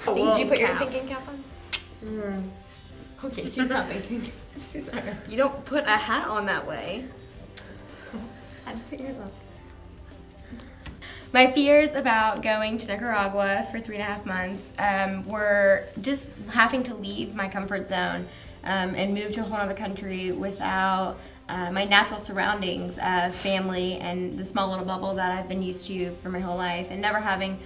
Did you put your thinking cap on? Okay, she's not thinking. She's not. You don't put a hat on that way. I'd put yours on. My fears about going to Nicaragua for 3.5 months were just having to leave my comfort zone and move to a whole other country without my natural surroundings of family and the small little bubble that I've been used to for my whole life, and never having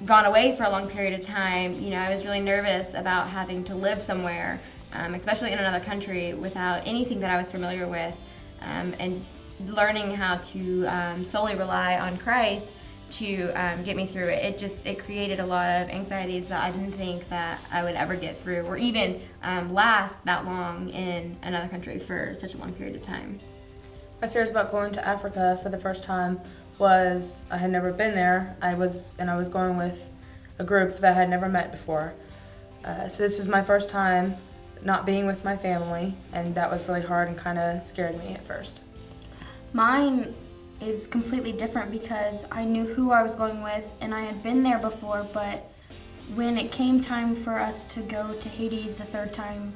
gone away for a long period of time. You know, I was really nervous about having to live somewhere, especially in another country, without anything that I was familiar with, and learning how to solely rely on Christ to get me through it. It created a lot of anxieties that I didn't think that I would ever get through, or even last that long in another country for such a long period of time. My fears about going to Africa for the first time was I had never been there. I was going with a group that I had never met before. So this was my first time not being with my family, and that was really hard and kind of scared me at first. Mine is completely different because I knew who I was going with and I had been there before, but when it came time for us to go to Haiti the third time,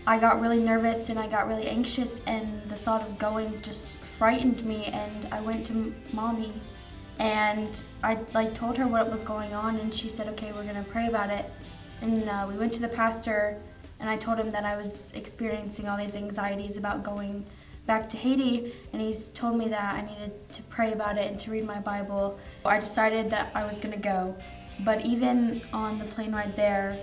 I got really nervous and I got really anxious, and the thought of going just frightened me, and I went to Mommy and I told her what was going on, and she said, okay, we're gonna pray about it. And we went to the pastor and I told him that I was experiencing all these anxieties about going back to Haiti, and he's told me that I needed to pray about it and to read my Bible. I decided that I was gonna go, but even on the plane ride there,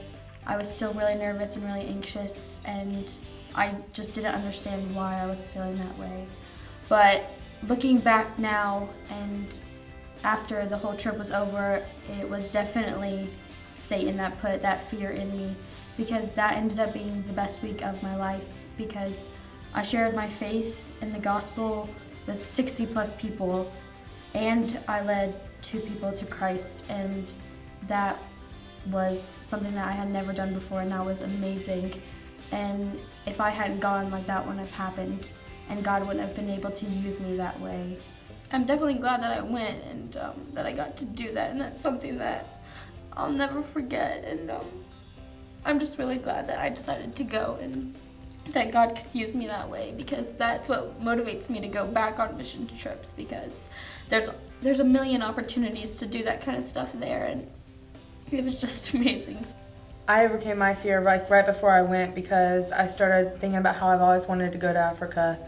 I was still really nervous and really anxious, and I just didn't understand why I was feeling that way. But looking back now, and after the whole trip was over, it was definitely Satan that put that fear in me, because that ended up being the best week of my life, because I shared my faith in the gospel with 60+ people, and I led 2 people to Christ, and that was something that I had never done before, and that was amazing. And if I hadn't gone, like, that wouldn't have happened, and God wouldn't have been able to use me that way. I'm definitely glad that I went, and that I got to do that, and that's something that I'll never forget. And I'm just really glad that I decided to go, and that God could use me that way, because that's what motivates me to go back on mission trips, because there's a million opportunities to do that kind of stuff there, and it was just amazing. I overcame my fear right before I went, because I started thinking about how I've always wanted to go to Africa,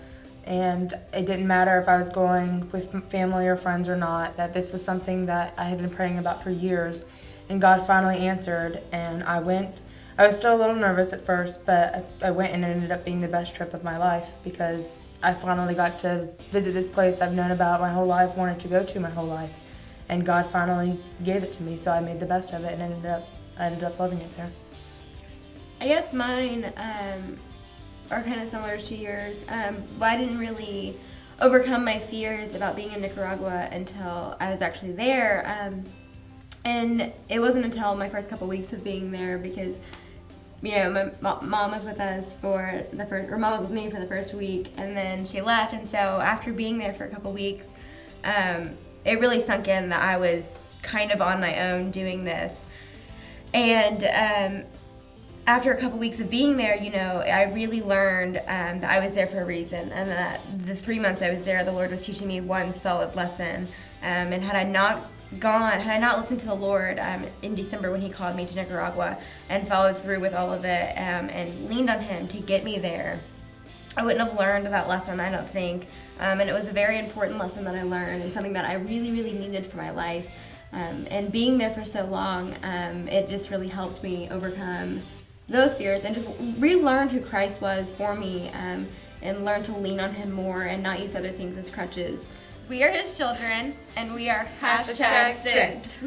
and it didn't matter if I was going with family or friends or not, that this was something that I had been praying about for years, and God finally answered, and I went. I was still a little nervous at first, but I went, and it ended up being the best trip of my life, because I finally got to visit this place I've known about my whole life, wanted to go to my whole life, and God finally gave it to me, so I made the best of it, and I ended up loving it there. I guess mine are kind of similar to yours. I didn't really overcome my fears about being in Nicaragua until I was actually there, and it wasn't until my first couple weeks of being there, because you know, my mom was with us for the first, or mom was with me for the first week, and then she left, and so after being there for a couple weeks, it really sunk in that I was kind of on my own doing this. And after a couple weeks of being there, you know, I really learned that I was there for a reason, and that the 3 months I was there, the Lord was teaching me one solid lesson. And had I not listened to the Lord in December when He called me to Nicaragua and followed through with all of it, and leaned on Him to get me there, I wouldn't have learned that lesson, I don't think. And it was a very important lesson that I learned, and something that I really, really needed for my life. And being there for so long, it just really helped me overcome those fears and just relearn who Christ was for me, and learn to lean on Him more and not use other things as crutches. We are His children, and we are #sent.